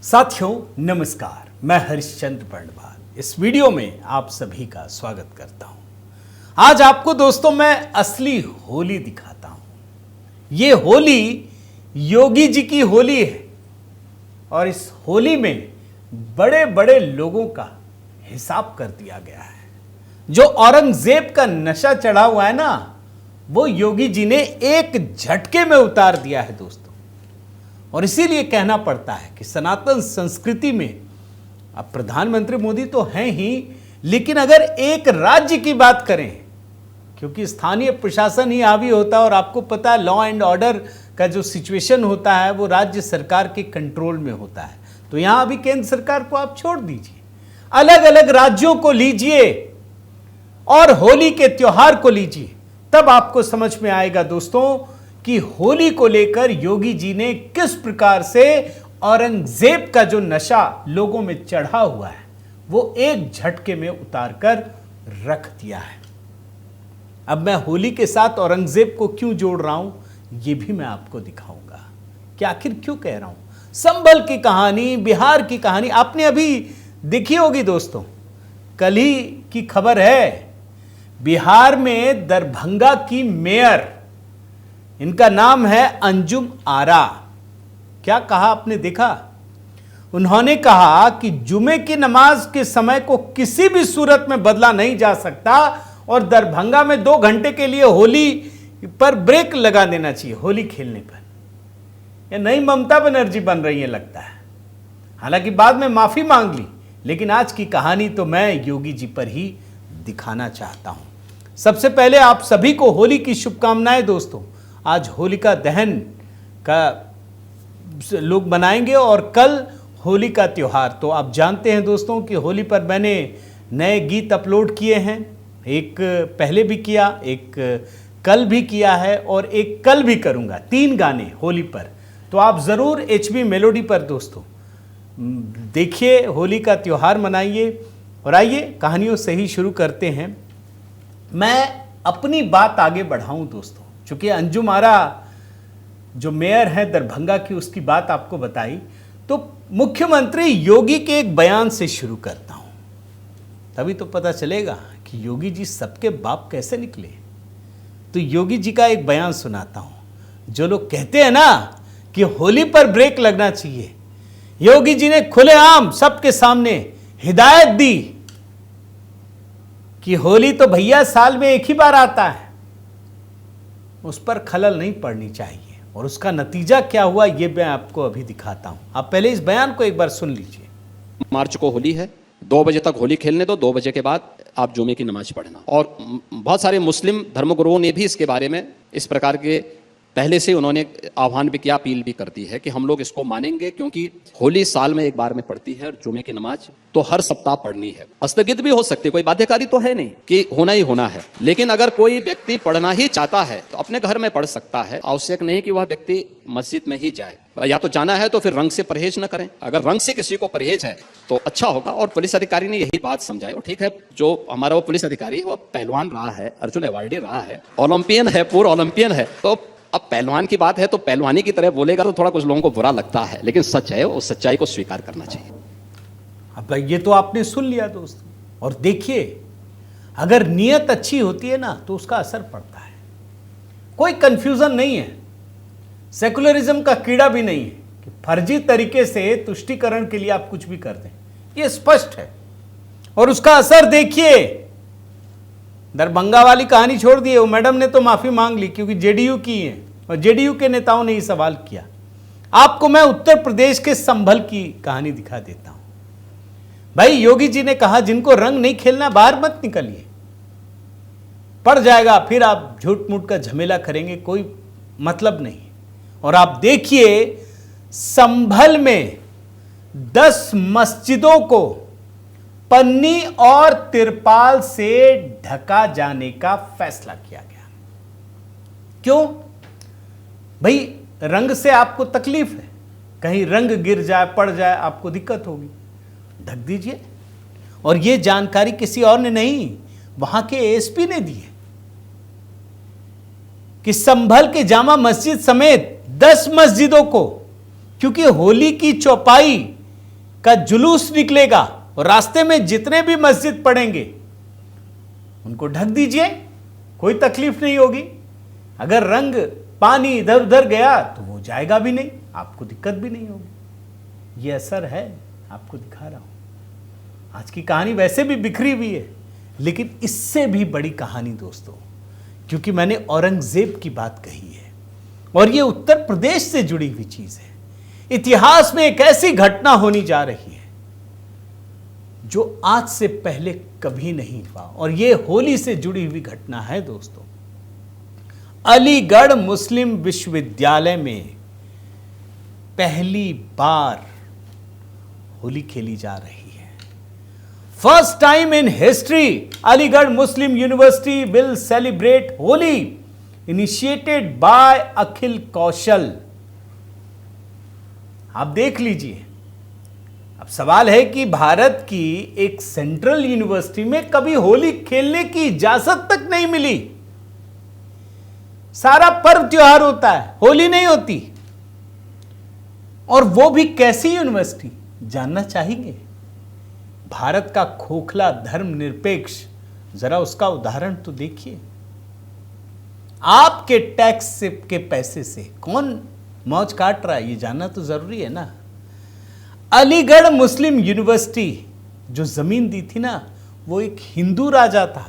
साथियों नमस्कार, मैं हरिश्चंद्र बर्णवाल इस वीडियो में आप सभी का स्वागत करता हूं। आज आपको दोस्तों मैं असली होली दिखाता हूं। ये होली योगी जी की होली है और इस होली में बड़े बड़े लोगों का हिसाब कर दिया गया है। जो औरंगजेब का नशा चढ़ा हुआ है ना, वो योगी जी ने एक झटके में उतार दिया है दोस्तों। और इसीलिए कहना पड़ता है कि सनातन संस्कृति में अब प्रधानमंत्री मोदी तो हैं ही, लेकिन अगर एक राज्य की बात करें, क्योंकि स्थानीय प्रशासन ही हावी होता है और आपको पता है लॉ एंड ऑर्डर का जो सिचुएशन होता है वो राज्य सरकार के कंट्रोल में होता है। तो यहां अभी केंद्र सरकार को आप छोड़ दीजिए, अलग अलग राज्यों को लीजिए और होली के त्योहार को लीजिए, तब आपको समझ में आएगा दोस्तों कि होली को लेकर योगी जी ने किस प्रकार से औरंगजेब का जो नशा लोगों में चढ़ा हुआ है वो एक झटके में उतार कर रख दिया है। अब मैं होली के साथ औरंगजेब को क्यों जोड़ रहा हूं, यह भी मैं आपको दिखाऊंगा कि आखिर क्यों कह रहा हूं। संभल की कहानी, बिहार की कहानी आपने अभी देखी होगी दोस्तों। कल ही की खबर है, बिहार में दरभंगा की मेयर, इनका नाम है अंजुम आरा। क्या कहा आपने देखा? उन्होंने कहा कि जुमे की नमाज के समय को किसी भी सूरत में बदला नहीं जा सकता और दरभंगा में 2 घंटे के लिए होली पर ब्रेक लगा देना चाहिए, होली खेलने पर। यह नई ममता बनर्जी बन रही है लगता है। हालांकि बाद में माफी मांग ली, लेकिन आज की कहानी तो मैं योगी जी पर ही दिखाना चाहता हूं। सबसे पहले आप सभी को होली की शुभकामनाएं दोस्तों। आज होलिका दहन का लोग मनाएंगे और कल होली का त्योहार। तो आप जानते हैं दोस्तों कि होली पर मैंने नए गीत अपलोड किए हैं। एक पहले भी किया, एक कल भी किया है और एक कल भी करूंगा। 3 गाने होली पर। तो आप ज़रूर HB मेलोडी पर दोस्तों देखिए, होली का त्योहार मनाइए। और आइए कहानियों से ही शुरू करते हैं। मैं अपनी बात आगे बढ़ाऊं दोस्तों, चूंकि अंजुम आरा जो मेयर है दरभंगा की, उसकी बात आपको बताई, तो मुख्यमंत्री योगी के एक बयान से शुरू करता हूं, तभी तो पता चलेगा कि योगी जी सबके बाप कैसे निकले। तो योगी जी का एक बयान सुनाता हूं। जो लोग कहते हैं ना कि होली पर ब्रेक लगना चाहिए, योगी जी ने खुलेआम सबके सामने हिदायत दी कि होली तो भैया साल में एक ही बार आता है, उस पर खलल नहीं पड़नी चाहिए। और उसका नतीजा क्या हुआ ये मैं आपको अभी दिखाता हूं। आप पहले इस बयान को एक बार सुन लीजिए। मार्च को होली है, 2 बजे तक होली खेलने दो, 2 बजे के बाद आप जुमे की नमाज पढ़ना। और बहुत सारे मुस्लिम धर्मगुरुओं ने भी इसके बारे में इस प्रकार के पहले से उन्होंने आह्वान भी किया, अपील भी कर दी है कि हम लोग इसको मानेंगे, क्योंकि होली साल में एक बार में पड़ती है और जुमे की नमाज तो हर सप्ताह पढ़नी है। स्थगित भी हो सकती है, कोई बाध्यकारी तो है नहीं कि होना ही होना है। लेकिन अगर कोई व्यक्ति पढ़ना ही चाहता है तो अपने घर में पढ़ सकता है। आवश्यक नहीं कि वह व्यक्ति मस्जिद में ही जाए। या तो जाना है तो फिर रंग से परहेज न करें। अगर रंग से किसी को परहेज है तो अच्छा होगा। और पुलिस अधिकारी ने यही बात समझाई। और ठीक है, जो हमारा वो पुलिस अधिकारी है वो पहलवान रहा है, अर्जुन अवार्डी रहा है, ओलंपियन है, पूर्व ओलंपियन है। तो अब पहलवान की बात है तो पहलवानी की तरह बोलेगा तो थोड़ा कुछ लोगों को बुरा लगता है, लेकिन सच है, उस सच्चाई को स्वीकार करना चाहिए। अब ये तो आपने सुन लिया दोस्तों। और देखिए, अगर नीयत अच्छी होती है ना तो उसका असर पड़ता है। कोई कंफ्यूजन नहीं है, सेकुलरिज्म का कीड़ा भी नहीं है कि फर्जी तरीके से तुष्टीकरण के लिए आप कुछ भी कर दें। ये स्पष्ट है और उसका असर देखिए। दरभंगा वाली कहानी छोड़ दिए, वो मैडम ने तो माफी मांग ली क्योंकि जेडीयू की है और जेडीयू के नेताओं ने ही सवाल किया। आपको मैं उत्तर प्रदेश के संभल की कहानी दिखा देता हूं। भाई योगी जी ने कहा जिनको रंग नहीं खेलना बाहर मत निकलिए, पड़ जाएगा, फिर आप झूठ मूठ का झमेला करेंगे, कोई मतलब नहीं। और आप देखिए संभल में 10 मस्जिदों को पन्नी और तिरपाल से ढका जाने का फैसला किया गया। क्यों भाई? रंग से आपको तकलीफ है, कहीं रंग गिर जाए, पड़ जाए, आपको दिक्कत होगी, ढक दीजिए। और यह जानकारी किसी और ने नहीं, वहां के एसपी ने दी है कि संभल के जामा मस्जिद समेत 10 मस्जिदों को, क्योंकि होली की चौपाई का जुलूस निकलेगा और रास्ते में जितने भी मस्जिद पड़ेंगे उनको ढक दीजिए, कोई तकलीफ नहीं होगी। अगर रंग पानी इधर उधर गया तो वो जाएगा भी नहीं, आपको दिक्कत भी नहीं होगी। ये असर है, आपको दिखा रहा हूं। आज की कहानी वैसे भी बिखरी हुई है, लेकिन इससे भी बड़ी कहानी दोस्तों, क्योंकि मैंने औरंगजेब की बात कही है और ये उत्तर प्रदेश से जुड़ी हुई चीज है। इतिहास में एक ऐसी घटना होनी जा रही है जो आज से पहले कभी नहीं हुआ, और ये होली से जुड़ी हुई घटना है दोस्तों। अलीगढ़ मुस्लिम विश्वविद्यालय में पहली बार होली खेली जा रही है। First time in history Aligarh Muslim University will celebrate Holi, initiated by Akhil Kaushal. आप देख लीजिए, अब सवाल है कि भारत की एक सेंट्रल यूनिवर्सिटी में कभी होली खेलने की इजाजत तक नहीं मिली। सारा पर्व त्योहार होता है, होली नहीं होती। और वो भी कैसी यूनिवर्सिटी, जानना चाहेंगे? भारत का खोखला धर्मनिरपेक्ष, जरा उसका उदाहरण तो देखिए। आपके टैक्स के पैसे से कौन मौज काट रहा है, ये जानना तो जरूरी है ना। अलीगढ़ मुस्लिम यूनिवर्सिटी जो जमीन दी थी ना, वो एक हिंदू राजा था,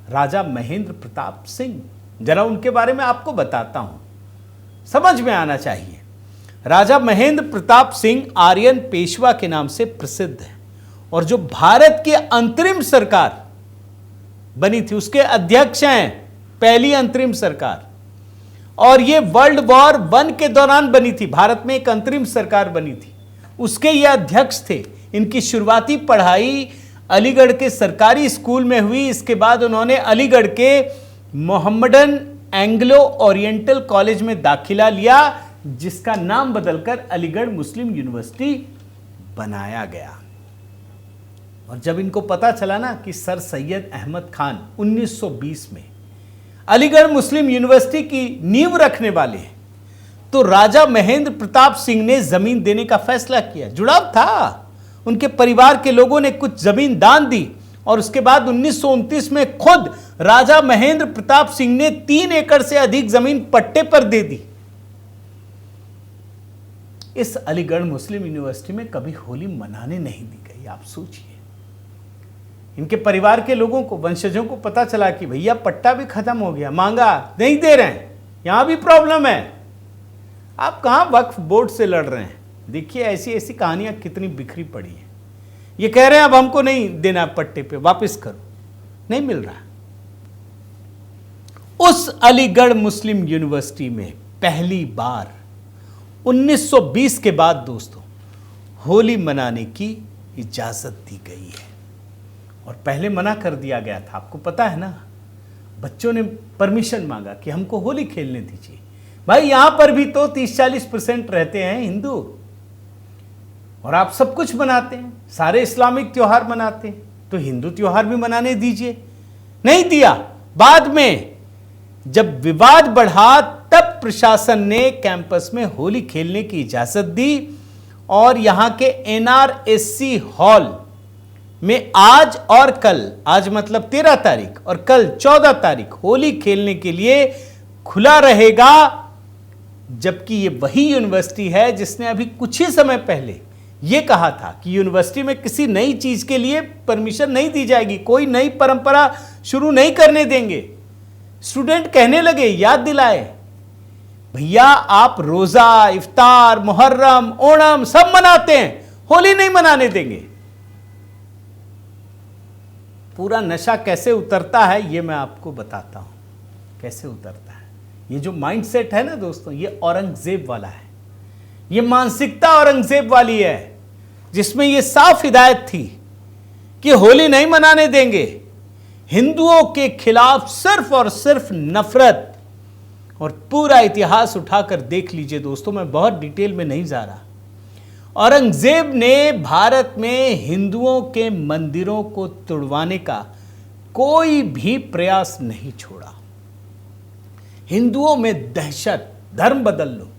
राजा महेंद्र प्रताप सिंह। जरा उनके बारे में आपको बताता हूं, समझ में आना चाहिए। राजा महेंद्र प्रताप सिंह आर्यन पेशवा के नाम से प्रसिद्ध है, और जो भारत की अंतरिम सरकार बनी थी उसके अध्यक्ष हैं, पहली अंतरिम सरकार। और ये वर्ल्ड वॉर 1 के दौरान बनी थी, भारत में एक अंतरिम सरकार बनी थी, उसके ये अध्यक्ष थे। इनकी शुरुआती पढ़ाई अलीगढ़ के सरकारी स्कूल में हुई। इसके बाद उन्होंने अलीगढ़ के मोहम्मडन एंग्लो ओरिएंटल कॉलेज में दाखिला लिया, जिसका नाम बदलकर अलीगढ़ मुस्लिम यूनिवर्सिटी बनाया गया। और जब इनको पता चला ना कि सर सैयद अहमद खान 1920 में अलीगढ़ मुस्लिम यूनिवर्सिटी की नींव रखने वाले हैं, तो राजा महेंद्र प्रताप सिंह ने जमीन देने का फैसला किया। जुड़ाव था, उनके परिवार के लोगों ने कुछ जमीन दान दी, और उसके बाद 1929 में खुद राजा महेंद्र प्रताप सिंह ने 3 एकड़ से अधिक जमीन पट्टे पर दे दी। इस अलीगढ़ मुस्लिम यूनिवर्सिटी में कभी होली मनाने नहीं दी गई। आप सोचिए, इनके परिवार के लोगों को, वंशजों को पता चला कि भैया पट्टा भी खत्म हो गया, मांगा नहीं दे रहे हैं, यहां भी प्रॉब्लम है, आप कहां वक्फ बोर्ड से लड़ रहे हैं। देखिए ऐसी ऐसी कहानियां कितनी बिखरी पड़ी हैं। ये कह रहे हैं अब हमको नहीं देना पट्टे पे, वापस करो, नहीं मिल रहा। उस अलीगढ़ मुस्लिम यूनिवर्सिटी में पहली बार 1920 के बाद दोस्तों होली मनाने की इजाजत दी गई है। और पहले मना कर दिया गया था, आपको पता है ना। बच्चों ने परमिशन मांगा कि हमको होली खेलने दीजिए। भाई यहां पर भी तो 30-40% रहते हैं हिंदू, और आप सब कुछ मनाते हैं, सारे इस्लामिक त्योहार मनाते हैं, तो हिंदू त्योहार भी मनाने दीजिए। नहीं दिया। बाद में जब विवाद बढ़ा, तब प्रशासन ने कैंपस में होली खेलने की इजाजत दी, और यहां के NRSC हॉल में आज और कल, आज मतलब 13 तारीख और कल 14 तारीख होली खेलने के लिए खुला रहेगा। जबकि ये वही यूनिवर्सिटी है जिसने अभी कुछ ही समय पहले ये कहा था कि यूनिवर्सिटी में किसी नई चीज के लिए परमिशन नहीं दी जाएगी, कोई नई परंपरा शुरू नहीं करने देंगे। स्टूडेंट कहने लगे, याद दिलाए, भैया आप रोजा, इफ्तार, मुहर्रम, ओणम सब मनाते हैं, होली नहीं मनाने देंगे। पूरा नशा कैसे उतरता है ये मैं आपको बताता हूं, कैसे उतरता है। ये जो माइंडसेट है ना दोस्तों, ये औरंगजेब वाला है। ये मानसिकता औरंगजेब वाली है, जिसमें ये साफ हिदायत थी कि होली नहीं मनाने देंगे। हिंदुओं के खिलाफ सिर्फ और सिर्फ नफरत। और पूरा इतिहास उठाकर देख लीजिए दोस्तों, मैं बहुत डिटेल में नहीं जा रहा। औरंगजेब ने भारत में हिंदुओं के मंदिरों को तुड़वाने का कोई भी प्रयास नहीं छोड़ा। हिंदुओं में दहशत, धर्म बदल लो,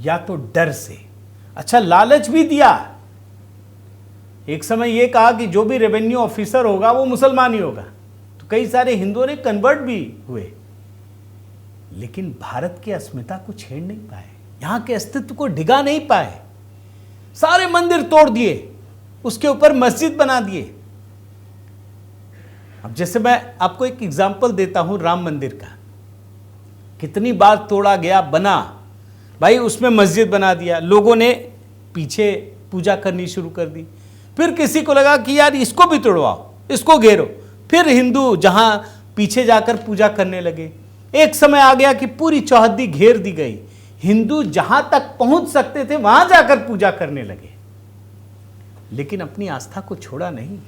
या तो डर से, अच्छा लालच भी दिया एक समय ये कहा कि जो भी रेवेन्यू ऑफिसर होगा वो मुसलमान ही होगा, तो कई सारे हिंदुओं ने कन्वर्ट भी हुए, लेकिन भारत की अस्मिता को छेड़ नहीं पाए, यहां के अस्तित्व को डिगा नहीं पाए। सारे मंदिर तोड़ दिए, उसके ऊपर मस्जिद बना दिए। अब जैसे मैं आपको एक एग्जाम्पल देता हूं राम मंदिर का, कितनी बार तोड़ा गया, बना, भाई उसमें मस्जिद बना दिया, लोगों ने पीछे पूजा करनी शुरू कर दी, फिर किसी को लगा कि यार इसको भी तोड़वाओ, इसको घेरो, फिर हिंदू जहां पीछे जाकर पूजा करने लगे। एक समय आ गया कि पूरी चौहद्दी घेर दी गई, हिंदू जहां तक पहुंच सकते थे वहां जाकर पूजा करने लगे, लेकिन अपनी आस्था को छोड़ा नहीं।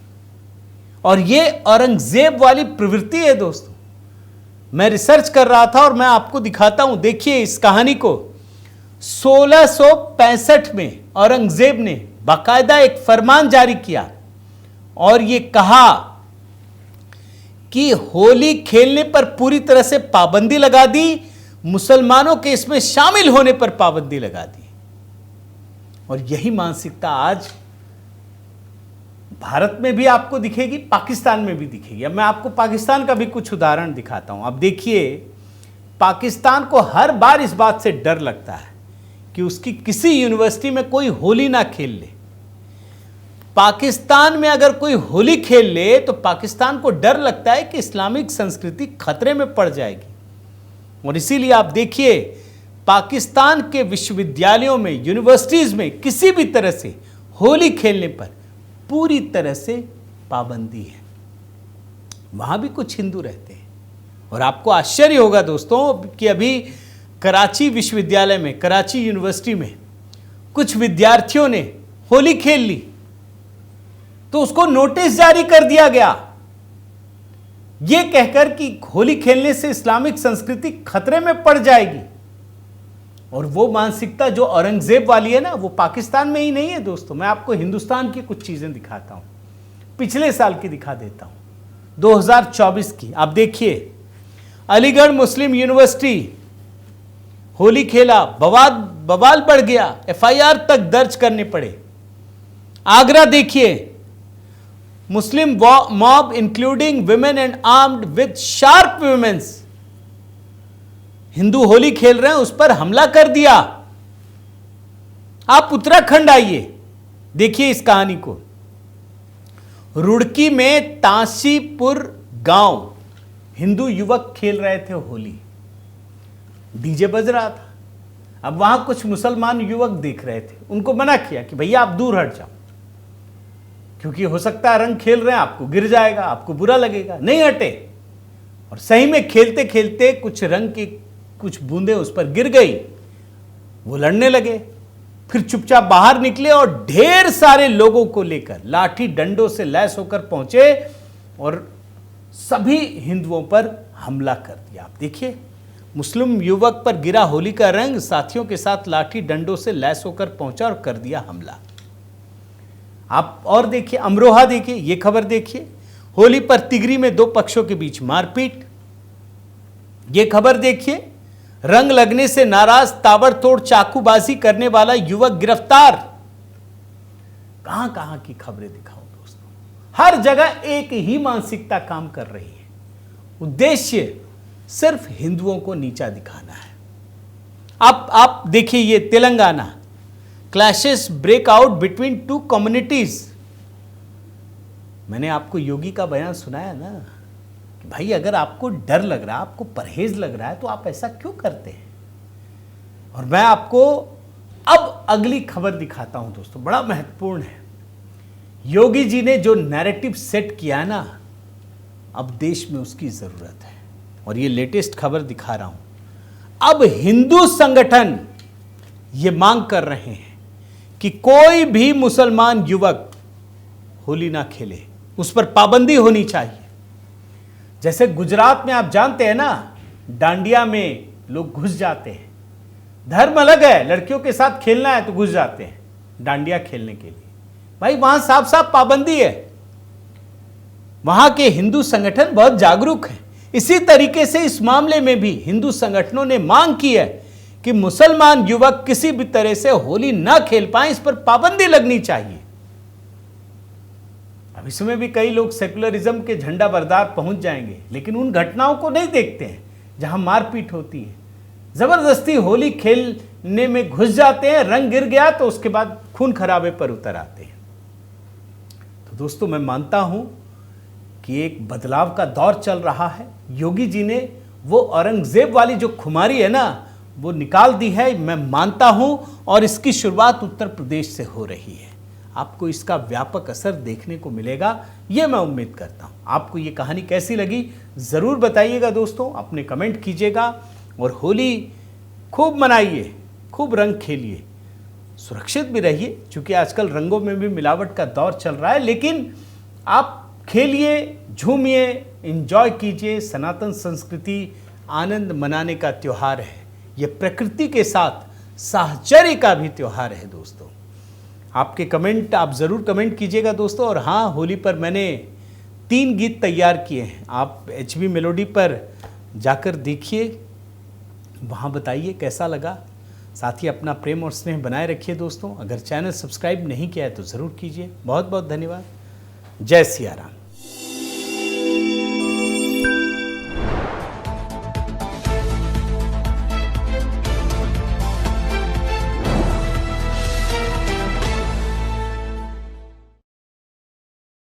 और ये औरंगजेब वाली प्रवृत्ति है दोस्तों। मैं रिसर्च कर रहा था और मैं आपको दिखाता हूं, देखिए इस कहानी को। 1665 में औरंगजेब ने बाकायदा एक फरमान जारी किया और ये कहा कि होली खेलने पर पूरी तरह से पाबंदी लगा दी, मुसलमानों के इसमें शामिल होने पर पाबंदी लगा दी। और यही मानसिकता आज भारत में भी आपको दिखेगी, पाकिस्तान में भी दिखेगी। अब मैं आपको पाकिस्तान का भी कुछ उदाहरण दिखाता हूं। अब देखिए, पाकिस्तान को हर बार इस बात से डर लगता है कि उसकी किसी यूनिवर्सिटी में कोई होली ना खेल ले। पाकिस्तान में अगर कोई होली खेल ले तो पाकिस्तान को डर लगता है कि इस्लामिक संस्कृति खतरे में पड़ जाएगी। और इसीलिए आप देखिए, पाकिस्तान के विश्वविद्यालयों में, यूनिवर्सिटीज में किसी भी तरह से होली खेलने पर पूरी तरह से पाबंदी है। वहां भी कुछ हिंदू रहते हैं और आपको आश्चर्य होगा दोस्तों कि अभी कराची विश्वविद्यालय में, कराची यूनिवर्सिटी में कुछ विद्यार्थियों ने होली खेल ली तो उसको नोटिस जारी कर दिया गया, यह कहकर कि होली खेलने से इस्लामिक संस्कृति खतरे में पड़ जाएगी। और वो मानसिकता जो औरंगजेब वाली है ना, वो पाकिस्तान में ही नहीं है दोस्तों। मैं आपको हिंदुस्तान की कुछ चीजें दिखाता हूं, पिछले साल की दिखा देता हूं, 2024 की। आप देखिए, अलीगढ़ मुस्लिम यूनिवर्सिटी होली खेला, बवाल बढ़ गया, एफआईआर तक दर्ज करने पड़े। आगरा देखिए, Muslim mob including women and armed with sharp weapons, Hindu Holi खेल रहे हैं उस पर हमला कर दिया। आप उत्तराखंड आइए, देखिए इस कहानी को। रुड़की में तांसीपुर गांव, हिंदू युवक खेल रहे थे होली, डीजे बज रहा था। अब वहां कुछ मुसलमान युवक देख रहे थे, उनको मना किया कि भैया आप दूर हट जाओ, क्योंकि हो सकता है रंग खेल रहे हैं, आपको गिर जाएगा, आपको बुरा लगेगा। नहीं हटे, और सही में खेलते खेलते कुछ रंग की कुछ बूंदें उस पर गिर गई, वो लड़ने लगे। फिर चुपचाप बाहर निकले और ढेर सारे लोगों को लेकर लाठी डंडों से लैस होकर पहुंचे और सभी हिंदुओं पर हमला कर दिया। आप देखिए, मुस्लिम युवक पर गिरा होली का रंग, साथियों के साथ लाठी डंडों से लैस होकर पहुंचा और कर दिया हमला। आप और देखिए, अमरोहा देखिए, ये खबर देखिए, होली पर तिगरी में दो पक्षों के बीच मारपीट। ये खबर देखिए, रंग लगने से नाराज ताबड़तोड़ चाकूबाजी करने वाला युवक गिरफ्तार। कहां कहां की खबरें दिखाऊं दोस्तों, हर जगह एक ही मानसिकता काम कर रही है। उद्देश्य सिर्फ हिंदुओं को नीचा दिखाना है। आप देखिए, ये Telangana, clashes break out between two communities. मैंने आपको योगी का बयान सुनाया ना कि भाई अगर आपको डर लग रहा है, आपको परहेज लग रहा है, तो आप ऐसा क्यों करते हैं। और मैं आपको अब अगली खबर दिखाता हूं दोस्तों, बड़ा महत्वपूर्ण है। योगी जी ने जो नैरेटिव सेट किया है ना, अब देश में उसकी जरूरत है। और ये लेटेस्ट खबर दिखा रहा हूं। अब हिंदू संगठन ये मांग कर रहे हैं कि कोई भी मुसलमान युवक होली ना खेले, उस पर पाबंदी होनी चाहिए। जैसे गुजरात में आप जानते हैं ना, डांडिया में लोग घुस जाते हैं, धर्म अलग है, लड़कियों के साथ खेलना है तो घुस जाते हैं डांडिया खेलने के लिए। भाई वहां साफ साफ पाबंदी है। वहां के हिंदू संगठन बहुत जागरूक हैं। इसी तरीके से इस मामले में भी हिंदू संगठनों ने मांग की है कि मुसलमान युवक किसी भी तरह से होली ना खेल पाए, इस पर पाबंदी लगनी चाहिए। अब इसमें भी कई लोग सेकुलरिज्म के झंडा बरदार पहुंच जाएंगे, लेकिन उन घटनाओं को नहीं देखते हैं जहां मारपीट होती है, जबरदस्ती होली खेलने में घुस जाते हैं, रंग गिर गया तो उसके बाद खून खराबे पर उतर आते हैं। तो दोस्तों, मैं मानता हूं कि एक बदलाव का दौर चल रहा है। योगी जी ने वो औरंगजेब वाली जो खुमारी है ना, वो निकाल दी है, मैं मानता हूं, और इसकी शुरुआत उत्तर प्रदेश से हो रही है। आपको इसका व्यापक असर देखने को मिलेगा, ये मैं उम्मीद करता हूं। आपको ये कहानी कैसी लगी ज़रूर बताइएगा दोस्तों, अपने कमेंट कीजिएगा, और होली खूब मनाइए, खूब रंग खेलिए, सुरक्षित भी रहिए, क्योंकि आजकल रंगों में भी मिलावट का दौर चल रहा है। लेकिन आप खेलिए, झूमिए, एंजॉय कीजिए। सनातन संस्कृति आनंद मनाने का त्यौहार है, ये प्रकृति के साथ साहचर्य का भी त्यौहार है दोस्तों। आपके कमेंट आप ज़रूर कमेंट कीजिएगा दोस्तों। और हाँ, होली पर मैंने 3 गीत तैयार किए हैं, आप HB मेलोडी पर जाकर देखिए, वहाँ बताइए कैसा लगा। साथ ही अपना प्रेम और स्नेह बनाए रखिए दोस्तों। अगर चैनल सब्सक्राइब नहीं किया है तो ज़रूर कीजिए। बहुत बहुत धन्यवाद। जय सिया राम।